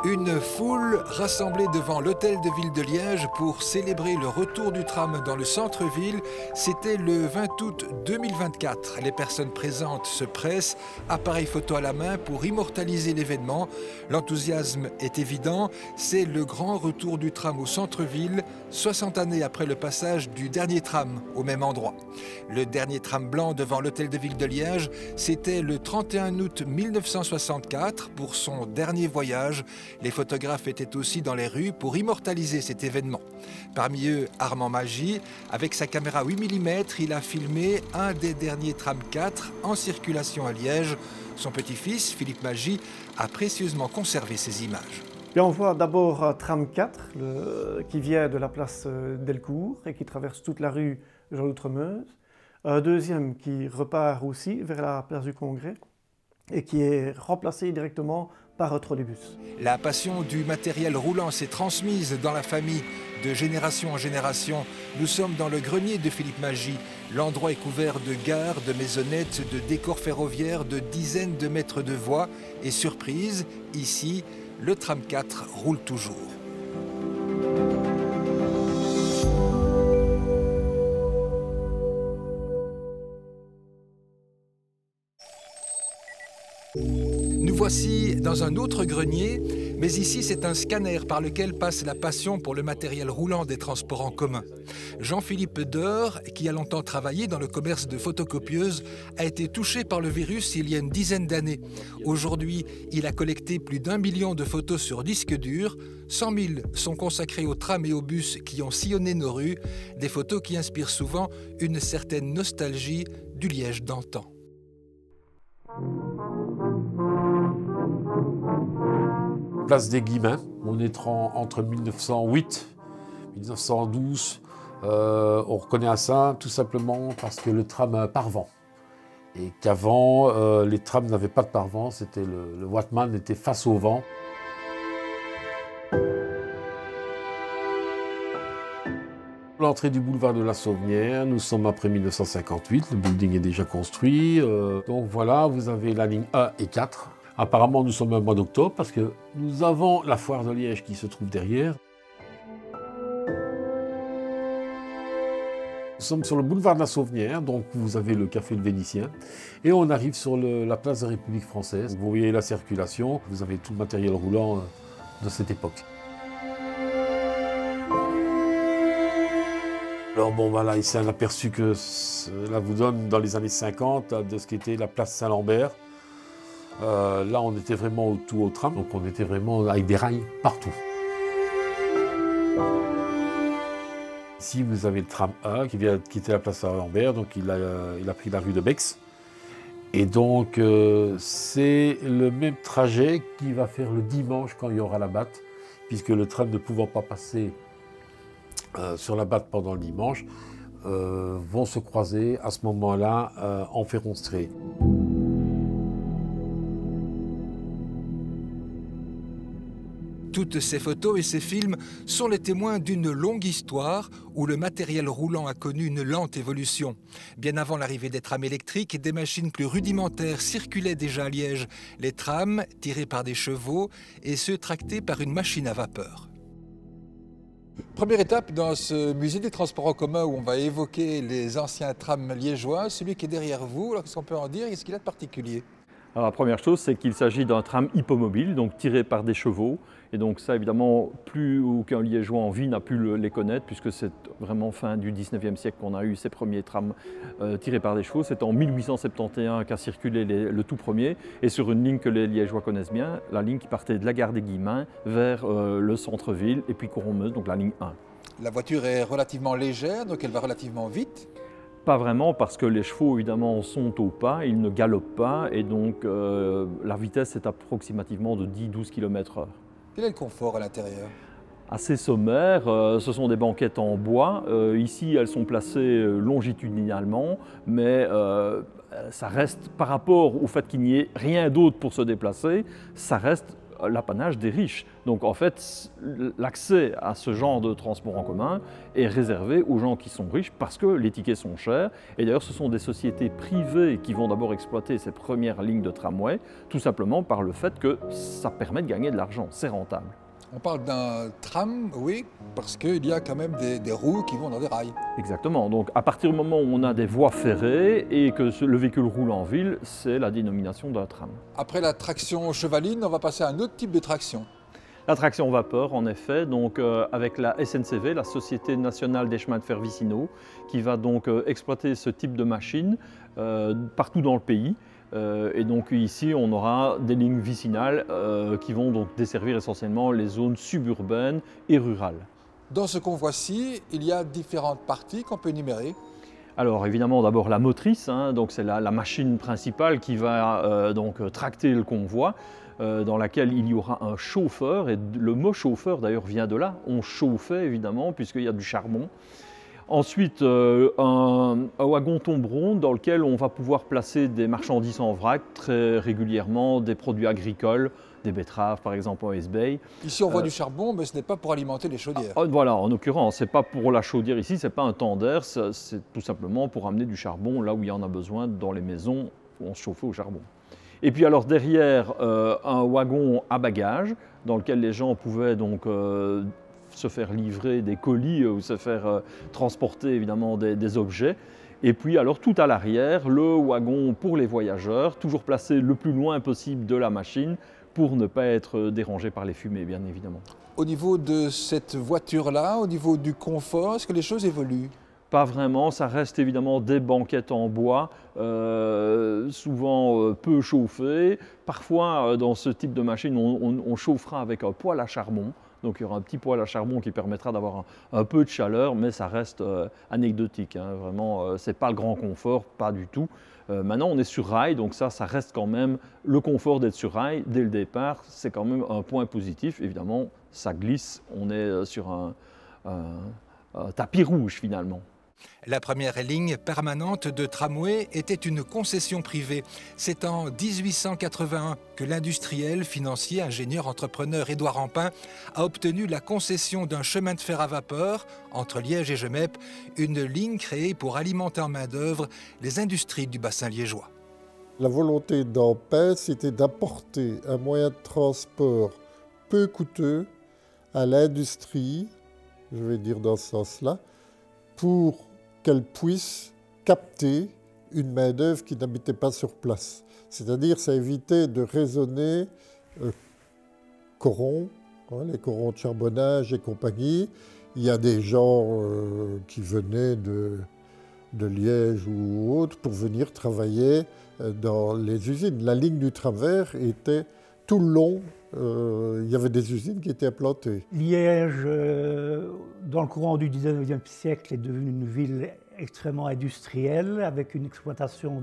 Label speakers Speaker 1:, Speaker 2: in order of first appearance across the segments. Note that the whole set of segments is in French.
Speaker 1: Une foule rassemblée devant l'hôtel de ville de Liège pour célébrer le retour du tram dans le centre-ville. C'était le 20 août 2024. Les personnes présentes se pressent, appareil photo à la main pour immortaliser l'événement. L'enthousiasme est évident. C'est le grand retour du tram au centre-ville, 60 années après le passage du dernier tram au même endroit. Le dernier tram blanc devant l'hôtel de ville de Liège, c'était le 31 août 1964 pour son dernier voyage. Les photographes étaient aussi dans les rues pour immortaliser cet événement. Parmi eux, Armand Magy. Avec sa caméra 8 mm, il a filmé un des derniers trams 4 en circulation à Liège. Son petit-fils, Philippe Magy, a précieusement conservé ces images.
Speaker 2: Et on voit d'abord tram 4 qui vient de la place Delcourt et qui traverse toute la rue Jean-Outremeuse. Un deuxième qui repart aussi vers la place du Congrès et qui est remplacé directement par un trolleybus.
Speaker 1: La passion du matériel roulant s'est transmise dans la famille de génération en génération. Nous sommes dans le grenier de Philippe Magy. L'endroit est couvert de gares, de maisonnettes, de décors ferroviaires, de dizaines de mètres de voies. Et surprise, ici, le tram 4 roule toujours. Nous voici dans un autre grenier, mais ici c'est un scanner par lequel passe la passion pour le matériel roulant des transports en commun. Jean-Philippe Deur, qui a longtemps travaillé dans le commerce de photocopieuses, a été touché par le virus il y a une dizaine d'années. Aujourd'hui, il a collecté plus d'1 million de photos sur disque dur. 100 000 sont consacrées aux trams et aux bus qui ont sillonné nos rues, des photos qui inspirent souvent une certaine nostalgie du Liège d'antan.
Speaker 3: Place des Guillemins, on est entre 1908 et 1912. On reconnaît à ça tout simplement parce que le tram a un pare-vent. Et qu'avant, les trams n'avaient pas de pare-vent, c'était le Wattman était face au vent. L'entrée du boulevard de la Sauvenière, nous sommes après 1958, le building est déjà construit. Donc voilà, vous avez la ligne 1 et 4. Apparemment, nous sommes au mois d'octobre parce que nous avons la foire de Liège qui se trouve derrière. Nous sommes sur le boulevard de la Sauvenière, donc vous avez le café Le Vénitien. Et on arrive sur la place de la République française. Vous voyez la circulation, vous avez tout le matériel roulant de cette époque. Alors bon, voilà, ici un aperçu que cela vous donne dans les années 50 de ce qu'était la place Saint-Lambert. Là, on était vraiment tout au tram, donc on était vraiment avec des rails partout. Ici, vous avez le tram 1 qui vient de quitter la place Saint-Lambert, donc il a pris la rue de Bex. Et donc, c'est le même trajet qu'il va faire le dimanche quand il y aura la batte, puisque le tram ne pouvant pas passer sur la batte pendant le dimanche, vont se croiser à ce moment-là en Ferronstrée.
Speaker 1: Toutes ces photos et ces films sont les témoins d'une longue histoire où le matériel roulant a connu une lente évolution. Bien avant l'arrivée des trams électriques, des machines plus rudimentaires circulaient déjà à Liège. Les trams, tirés par des chevaux, et ceux tractés par une machine à vapeur. Première étape dans ce musée des transports en commun où on va évoquer les anciens trams liégeois, celui qui est derrière vous. Alors qu'est-ce qu'on peut en dire? Qu'est-ce qu'il a de particulier?
Speaker 4: Alors, la première chose, c'est qu'il s'agit d'un tram hippomobile, donc tiré par des chevaux. Et donc ça, évidemment, plus aucun Liégeois en vie n'a pu les connaître, puisque c'est vraiment fin du 19e siècle qu'on a eu ces premiers trams tirés par des chevaux. C'est en 1871 qu'a circulé le tout premier, et sur une ligne que les Liégeois connaissent bien, la ligne qui partait de la gare des Guillemins vers le centre-ville, et puis Coron-Meuse, donc la ligne 1. La
Speaker 1: voiture est relativement légère, donc elle va relativement vite.
Speaker 4: Pas vraiment, parce que les chevaux, évidemment, sont au pas, ils ne galopent pas, et donc la vitesse est approximativement de 10-12 km/h.
Speaker 1: Quel est le confort à l'intérieur?
Speaker 4: Assez sommaire, ce sont des banquettes en bois. Ici, elles sont placées longitudinalement, mais ça reste, par rapport au fait qu'il n'y ait rien d'autre pour se déplacer, ça reste l'apanage des riches. Donc en fait, l'accès à ce genre de transport en commun est réservé aux gens qui sont riches parce que les tickets sont chers. Et d'ailleurs, ce sont des sociétés privées qui vont d'abord exploiter ces premières lignes de tramway, tout simplement par le fait que ça permet de gagner de l'argent, c'est rentable.
Speaker 1: On parle d'un tram, oui, parce qu'il y a quand même des roues qui vont dans des rails.
Speaker 4: Exactement. Donc à partir du moment où on a des voies ferrées et que le véhicule roule en ville, c'est la dénomination d'un tram.
Speaker 1: Après la traction chevaline, on va passer à un autre type de traction.
Speaker 4: La traction vapeur, en effet, donc avec la SNCV, la Société nationale des chemins de fer vicinaux, qui va donc exploiter ce type de machine partout dans le pays. Et donc ici, on aura des lignes vicinales qui vont donc desservir essentiellement les zones suburbaines et rurales.
Speaker 1: Dans ce convoi-ci, il y a différentes parties qu'on peut énumérer.
Speaker 4: Alors évidemment, d'abord la motrice, donc c'est la machine principale qui va donc tracter le convoi, dans laquelle il y aura un chauffeur, et le mot chauffeur d'ailleurs vient de là. On chauffait évidemment puisqu'il y a du charbon. Ensuite, un wagon tomberon dans lequel on va pouvoir placer des marchandises en vrac très régulièrement, des produits agricoles, des betteraves par exemple en Hesbaye.
Speaker 1: Ici on voit du charbon, mais ce n'est pas pour alimenter les chaudières.
Speaker 4: Voilà, en l'occurrence, ce n'est pas pour la chaudière ici, ce n'est pas un tender, c'est tout simplement pour amener du charbon là où il y en a besoin dans les maisons où on se chauffait au charbon. Et puis alors derrière, un wagon à bagages dans lequel les gens pouvaient donc se faire livrer des colis ou se faire transporter évidemment des objets. Et puis alors tout à l'arrière, le wagon pour les voyageurs, toujours placé le plus loin possible de la machine pour ne pas être dérangé par les fumées, bien évidemment.
Speaker 1: Au niveau de cette voiture-là, au niveau du confort, est-ce que les choses évoluent ?
Speaker 4: Pas vraiment, ça reste évidemment des banquettes en bois, souvent peu chauffées. Parfois, dans ce type de machine, on chauffera avec un poêle à charbon. Donc il y aura un petit poêle à charbon qui permettra d'avoir un peu de chaleur, mais ça reste anecdotique. Vraiment, ce n'est pas le grand confort, pas du tout. Maintenant, on est sur rail, donc ça reste quand même le confort d'être sur rail. Dès le départ, c'est quand même un point positif. Évidemment, ça glisse, on est sur un tapis rouge finalement.
Speaker 1: La première ligne permanente de tramway était une concession privée. C'est en 1881 que l'industriel, financier, ingénieur, entrepreneur Édouard Rampin a obtenu la concession d'un chemin de fer à vapeur entre Liège et Gemep, une ligne créée pour alimenter en main-d'œuvre les industries du bassin liégeois.
Speaker 5: La volonté d'Ampin, c'était d'apporter un moyen de transport peu coûteux à l'industrie, je vais dire dans ce sens-là, pour qu'elle puisse capter une main-d'œuvre qui n'habitait pas sur place. C'est-à-dire, ça évitait de raisonner corons, les corons de charbonnage et compagnie. Il y a des gens qui venaient de Liège ou autres pour venir travailler dans les usines. La ligne du tramvers était tout le long. Il y avait des usines qui étaient implantées.
Speaker 6: Liège, dans le courant du 19e siècle, est devenue une ville extrêmement industrielle avec une exploitation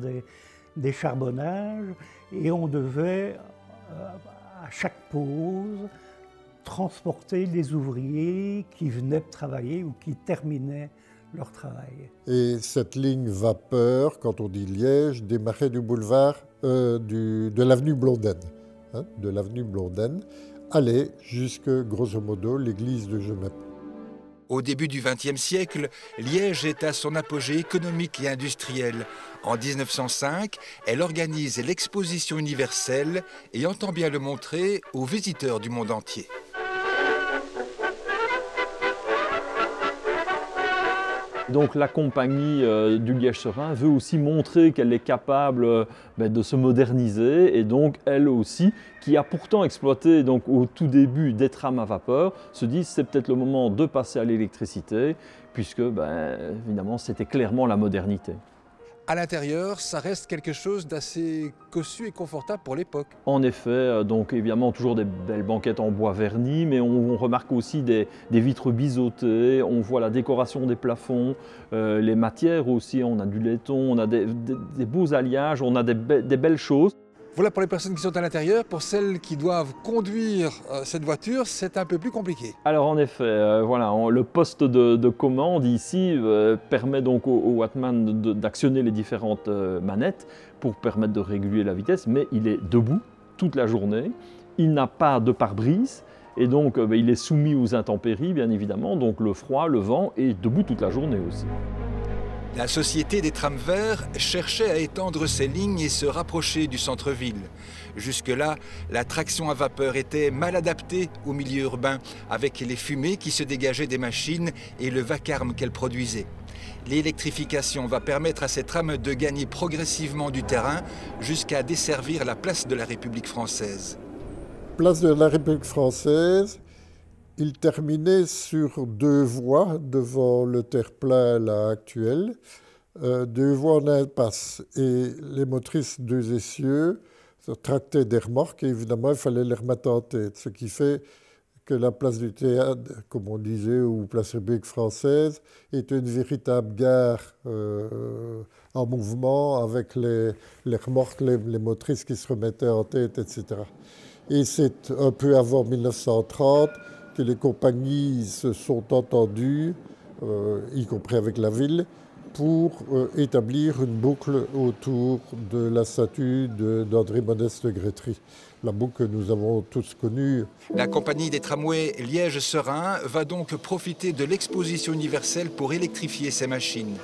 Speaker 6: des charbonnages et on devait, à chaque pause, transporter les ouvriers qui venaient travailler ou qui terminaient leur travail.
Speaker 5: Et cette ligne vapeur, quand on dit Liège, démarrait du boulevard de l'avenue Blondin. De l'avenue Blondin, allait jusque, grosso modo, l'église de Gemep.
Speaker 1: Au début du XXe siècle, Liège est à son apogée économique et industriel. En 1905, elle organise l'exposition universelle et entend bien le montrer aux visiteurs du monde entier.
Speaker 4: Donc la compagnie du Liège-Serein veut aussi montrer qu'elle est capable de se moderniser et donc elle aussi, qui a pourtant exploité donc, au tout début des trams à vapeur, se dit c'est peut-être le moment de passer à l'électricité puisque évidemment c'était clairement la modernité.
Speaker 1: À l'intérieur, ça reste quelque chose d'assez cossu et confortable pour l'époque.
Speaker 4: En effet, donc évidemment toujours des belles banquettes en bois verni, mais on remarque aussi des vitres biseautées, on voit la décoration des plafonds, les matières aussi, on a du laiton, on a des beaux alliages, on a des belles choses.
Speaker 1: Voilà pour les personnes qui sont à l'intérieur. Pour celles qui doivent conduire cette voiture, c'est un peu plus compliqué.
Speaker 4: Alors en effet, voilà, le poste de commande ici permet donc au Wattman d'actionner les différentes manettes pour permettre de réguler la vitesse, mais il est debout toute la journée il n'a pas de pare-brise et donc il est soumis aux intempéries, bien évidemment, donc le froid, le vent et debout toute la journée aussi.
Speaker 1: La Société des trams verts cherchait à étendre ses lignes et se rapprocher du centre-ville. Jusque-là, la traction à vapeur était mal adaptée au milieu urbain, avec les fumées qui se dégageaient des machines et le vacarme qu'elles produisaient. L'électrification va permettre à ces trams de gagner progressivement du terrain jusqu'à desservir la place de la République française.
Speaker 5: Place de la République française, il terminait sur 2 voies devant le terre-plein là, actuel, 2 voies en impasse. Et les motrices 2 essieux tractaient des remorques et évidemment il fallait les remettre en tête. Ce qui fait que la place du Théâtre, comme on disait, ou place République française, est une véritable gare en mouvement avec les remorques, les motrices qui se remettaient en tête, etc. Et c'est un peu avant 1930 que les compagnies se sont entendues, y compris avec la ville, pour établir une boucle autour de la statue d'André Modeste de Grétry, la boucle que nous avons tous connue.
Speaker 1: La compagnie des tramways Liège-Serein va donc profiter de l'exposition universelle pour électrifier ses machines.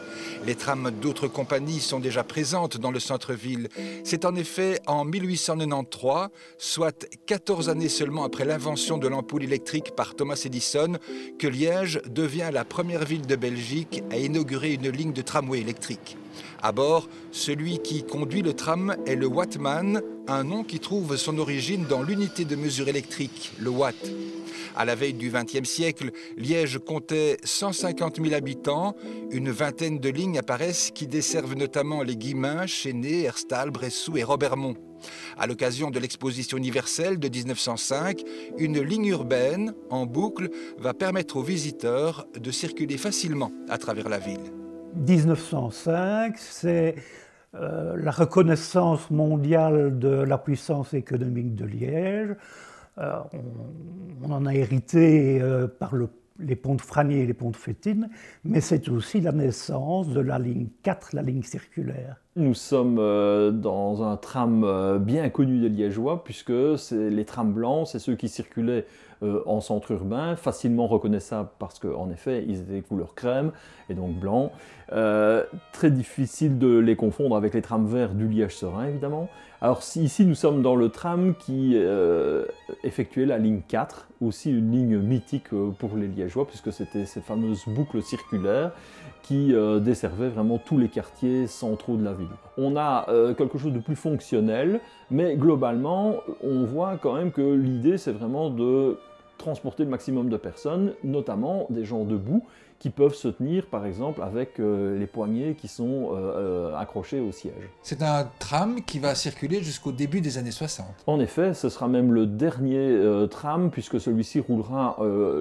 Speaker 1: Les trams d'autres compagnies sont déjà présentes dans le centre-ville. C'est en effet en 1893, soit 14 années seulement après l'invention de l'ampoule électrique par Thomas Edison, que Liège devient la première ville de Belgique à inaugurer une ligne de tramway électrique. À bord, celui qui conduit le tram est le wattman, un nom qui trouve son origine dans l'unité de mesure électrique, le watt. À la veille du XXe siècle, Liège comptait 150 000 habitants. Une vingtaine de lignes apparaissent qui desservent notamment les Guillemins, Chesnay, Herstal, Bressou et Robermont. À l'occasion de l'exposition universelle de 1905, une ligne urbaine, en boucle, va permettre aux visiteurs de circuler facilement à travers la ville.
Speaker 6: 1905, c'est la reconnaissance mondiale de la puissance économique de Liège. On en a hérité par les ponts de Franier et les ponts de Fétine, mais c'est aussi la naissance de la ligne 4, la ligne circulaire.
Speaker 4: Nous sommes dans un tram bien connu des Liégeois, puisque les trams blancs, c'est ceux qui circulaient en centre urbain, facilement reconnaissables parce qu'en effet, ils étaient couleur crème et donc blanc. Très difficile de les confondre avec les trams verts du Liège-Serein, évidemment. Alors ici, nous sommes dans le tram qui effectuait la ligne 4, aussi une ligne mythique pour les Liégeois, puisque c'était ces fameuses boucles circulaires qui desservaient vraiment tous les quartiers centraux de la ville. On a quelque chose de plus fonctionnel, mais globalement, on voit quand même que l'idée, c'est vraiment de transporter le maximum de personnes, notamment des gens debout, qui peuvent se tenir, par exemple, avec les poignées qui sont accrochés au siège.
Speaker 1: C'est un tram qui va circuler jusqu'au début des années 60.
Speaker 4: En effet, ce sera même le dernier tram, puisque celui-ci roulera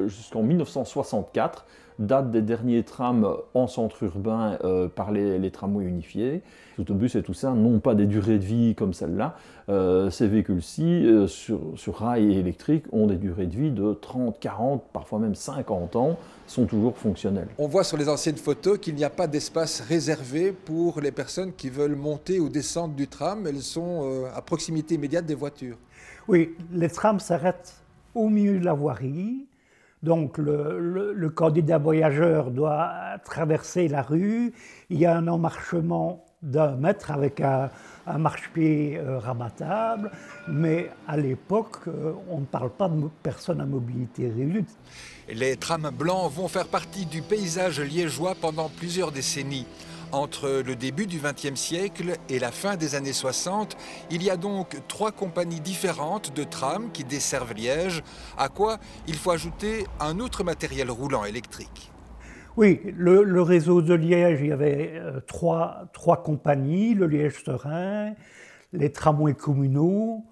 Speaker 4: jusqu'en 1964, date des derniers trams en centre urbain par les tramways unifiés. Les autobus et tout ça n'ont pas des durées de vie comme celle-là. Ces véhicules-ci, sur rail et électrique, ont des durées de vie de 30, 40, parfois même 50 ans, sont toujours fonctionnels.
Speaker 1: On voit sur les anciennes photos qu'il n'y a pas d'espace réservé pour les personnes qui veulent monter ou descendre du tram. Elles sont à proximité immédiate des voitures.
Speaker 6: Oui, les trams s'arrêtent au milieu de la voirie. Donc le candidat voyageur doit traverser la rue. Il y a un emmarchement d'1 mètre avec un marchepied rabattable, mais à l'époque, on ne parle pas de personnes à mobilité réduite.
Speaker 1: Les trams blancs vont faire partie du paysage liégeois pendant plusieurs décennies. Entre le début du XXe siècle et la fin des années 60, il y a donc 3 compagnies différentes de trams qui desservent Liège, à quoi il faut ajouter un autre matériel roulant électrique.
Speaker 6: Oui, le réseau de Liège, il y avait trois compagnies, le Liège-Serein, les tramways communaux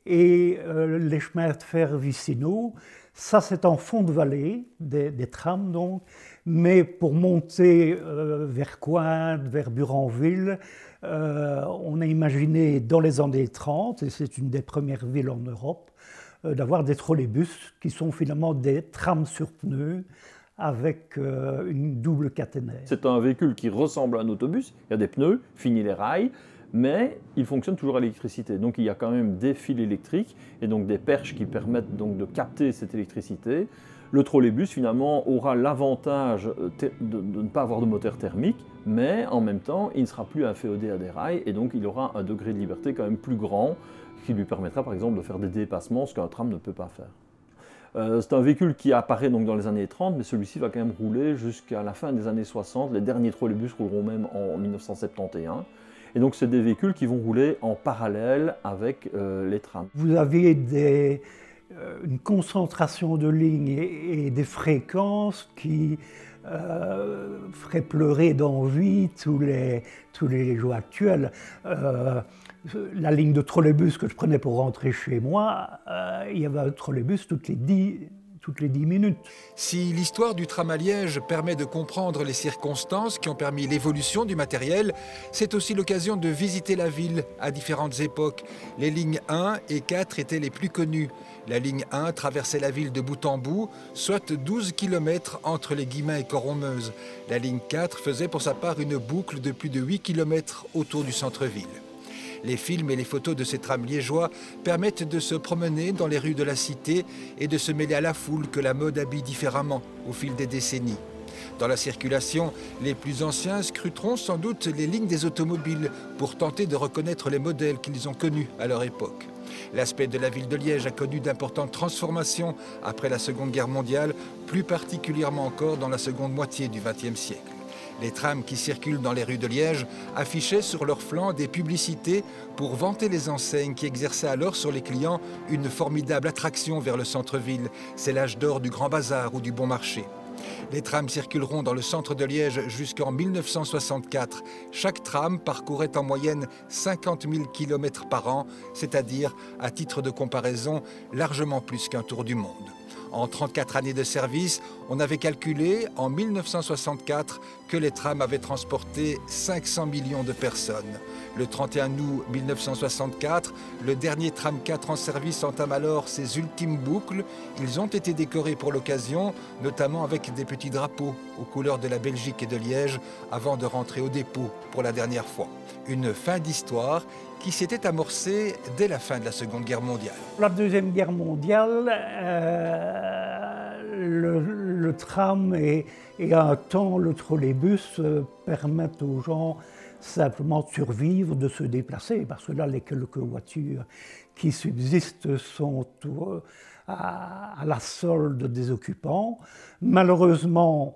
Speaker 6: et les chemins de fer vicinaux. Ça, c'est en fond de vallée, des trams donc, mais pour monter vers Cointe, vers Buranville, on a imaginé dans les années 30, et c'est une des premières villes en Europe, d'avoir des trolleybus qui sont finalement des trams sur pneus avec une double caténaire.
Speaker 4: C'est un véhicule qui ressemble à un autobus, il y a des pneus, fini les rails, mais il fonctionne toujours à l'électricité. Donc il y a quand même des fils électriques et donc des perches qui permettent donc de capter cette électricité. Le trolleybus finalement aura l'avantage de ne pas avoir de moteur thermique, mais en même temps il ne sera plus inféodé à des rails et donc il aura un degré de liberté quand même plus grand qui lui permettra par exemple de faire des dépassements, ce qu'un tram ne peut pas faire. C'est un véhicule qui apparaît donc dans les années 30, mais celui-ci va quand même rouler jusqu'à la fin des années 60. Les derniers trolleybus rouleront même en 1971. Et donc c'est des véhicules qui vont rouler en parallèle avec les trams.
Speaker 6: Vous avez une concentration de lignes et des fréquences qui feraient pleurer d'envie tous les jours actuels. La ligne de trolleybus que je prenais pour rentrer chez moi, il y avait un trolleybus toutes les 10 minutes.
Speaker 1: Si l'histoire du tram à Liège permet de comprendre les circonstances qui ont permis l'évolution du matériel, c'est aussi l'occasion de visiter la ville à différentes époques. Les lignes 1 et 4 étaient les plus connues. La ligne 1 traversait la ville de bout en bout, soit 12 km entre les Guillemins et Corommeuse. La ligne 4 faisait pour sa part une boucle de plus de 8 km autour du centre-ville. Les films et les photos de ces trams liégeois permettent de se promener dans les rues de la cité et de se mêler à la foule que la mode habille différemment au fil des décennies. Dans la circulation, les plus anciens scruteront sans doute les lignes des automobiles pour tenter de reconnaître les modèles qu'ils ont connus à leur époque. L'aspect de la ville de Liège a connu d'importantes transformations après la Seconde Guerre mondiale, plus particulièrement encore dans la seconde moitié du XXe siècle. Les trams qui circulent dans les rues de Liège affichaient sur leurs flancs des publicités pour vanter les enseignes qui exerçaient alors sur les clients une formidable attraction vers le centre-ville. C'est l'âge d'or du Grand Bazar ou du Bon Marché. Les trams circuleront dans le centre de Liège jusqu'en 1964. Chaque tram parcourait en moyenne 50 000 km par an, c'est-à-dire, à titre de comparaison, largement plus qu'un tour du monde. En 34 années de service, on avait calculé en 1964 que les trams avaient transporté 500 millions de personnes. Le 31 août 1964, le dernier tram 4 en service entame alors ses ultimes boucles. Ils ont été décorés pour l'occasion, notamment avec des petits drapeaux aux couleurs de la Belgique et de Liège, avant de rentrer au dépôt pour la dernière fois. Une fin d'histoire qui s'était amorcée dès la fin de la Seconde Guerre mondiale.
Speaker 6: La Deuxième Guerre mondiale, le tram et un temps le trolleybus permettent aux gens simplement de survivre, de se déplacer, parce que là, les quelques voitures qui subsistent sont à la solde des occupants. Malheureusement,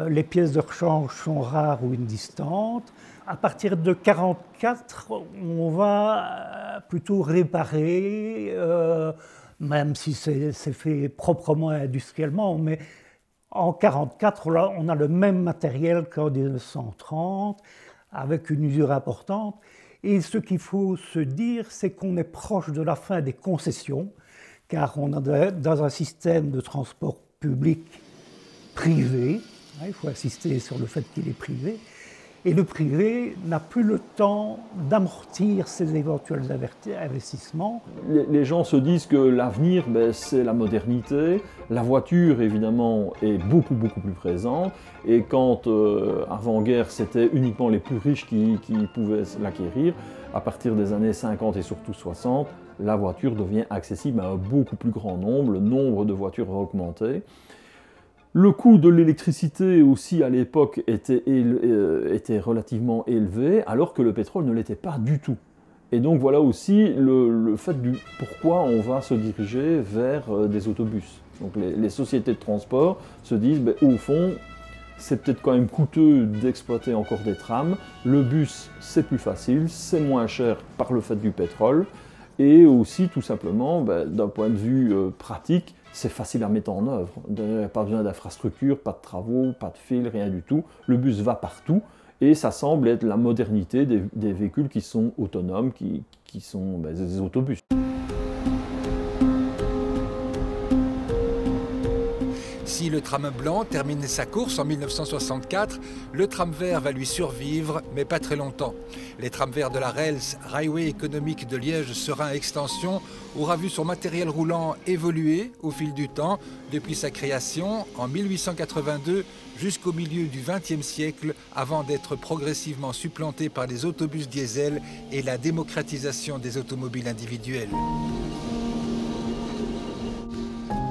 Speaker 6: les pièces de rechange sont rares ou inexistantes. À partir de 1944, on va plutôt réparer, même si c'est fait proprement industriellement, mais en 1944, on a le même matériel qu'en 1930, avec une usure importante. Et ce qu'il faut se dire, c'est qu'on est proche de la fin des concessions, car on est dans un système de transport public privé. Il faut insister sur le fait qu'il est privé. Et le privé n'a plus le temps d'amortir ses éventuels investissements.
Speaker 4: Les gens se disent que l'avenir, c'est la modernité. La voiture, évidemment, est beaucoup plus présente. Et quand, avant-guerre, c'était uniquement les plus riches qui pouvaient l'acquérir, à partir des années 50 et surtout 60, la voiture devient accessible à un beaucoup plus grand nombre. Le nombre de voitures a augmenté. Le coût de l'électricité aussi à l'époque était relativement élevé, alors que le pétrole ne l'était pas du tout. Et donc voilà aussi le fait du pourquoi on va se diriger vers des autobus. Donc les sociétés de transport se disent, au fond, c'est peut-être quand même coûteux d'exploiter encore des trams. Le bus, c'est plus facile, c'est moins cher par le fait du pétrole. Et aussi, tout simplement, d'un point de vue pratique, c'est facile à mettre en œuvre. Pas besoin d'infrastructure, pas de travaux, pas de fils, rien du tout. Le bus va partout et ça semble être la modernité des véhicules qui sont autonomes, qui sont des autobus.
Speaker 1: Si le tram blanc termine sa course en 1964, le tram vert va lui survivre, mais pas très longtemps. Les trams verts de la Rails, Railway économique de Liège-Serein Extension, aura vu son matériel roulant évoluer au fil du temps, depuis sa création en 1882 jusqu'au milieu du XXe siècle, avant d'être progressivement supplanté par les autobus diesel et la démocratisation des automobiles individuelles.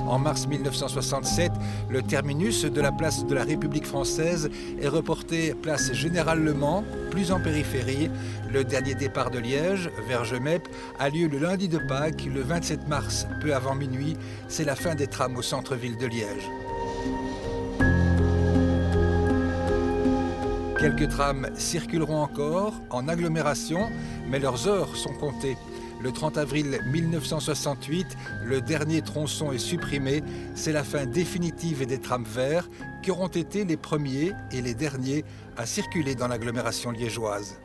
Speaker 1: En mars 1967, le terminus de la place de la République française est reporté place Général Le Mans, plus en périphérie. Le dernier départ de Liège, vers Gemep, a lieu le lundi de Pâques, le 27 mars, peu avant minuit. C'est la fin des trams au centre-ville de Liège. Quelques trams circuleront encore en agglomération, mais leurs heures sont comptées. Le 30 avril 1968, le dernier tronçon est supprimé. C'est la fin définitive des trams verts qui auront été les premiers et les derniers à circuler dans l'agglomération liégeoise.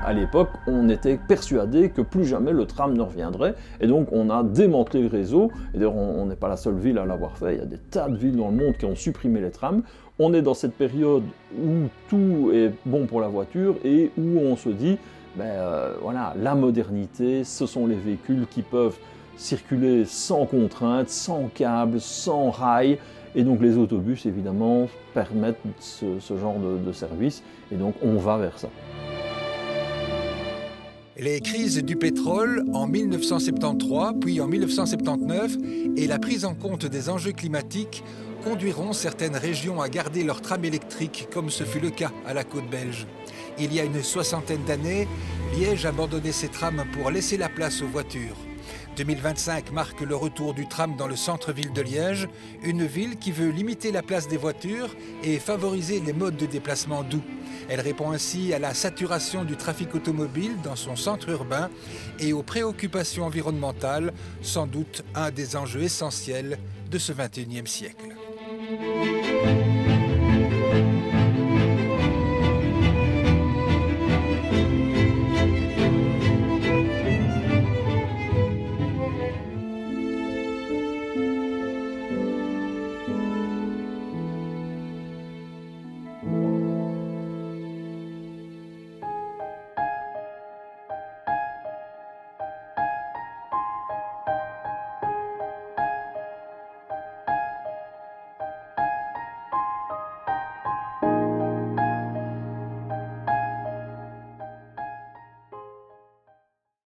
Speaker 4: À l'époque, on était persuadé que plus jamais le tram ne reviendrait, et donc on a démantelé le réseau. Et d'ailleurs, on n'est pas la seule ville à l'avoir fait, il y a des tas de villes dans le monde qui ont supprimé les trams. On est dans cette période où tout est bon pour la voiture et où on se dit, voilà, la modernité, ce sont les véhicules qui peuvent circuler sans contrainte, sans câbles, sans rails. Et donc les autobus, évidemment, permettent ce genre de service, et donc on va vers ça.
Speaker 1: Les crises du pétrole en 1973, puis en 1979, et la prise en compte des enjeux climatiques conduiront certaines régions à garder leurs trams électriques, comme ce fut le cas à la côte belge. Il y a une soixantaine d'années, Liège abandonnait ses trams pour laisser la place aux voitures. 2025 marque le retour du tram dans le centre-ville de Liège, une ville qui veut limiter la place des voitures et favoriser les modes de déplacement doux. Elle répond ainsi à la saturation du trafic automobile dans son centre urbain et aux préoccupations environnementales, sans doute un des enjeux essentiels de ce XXIe siècle.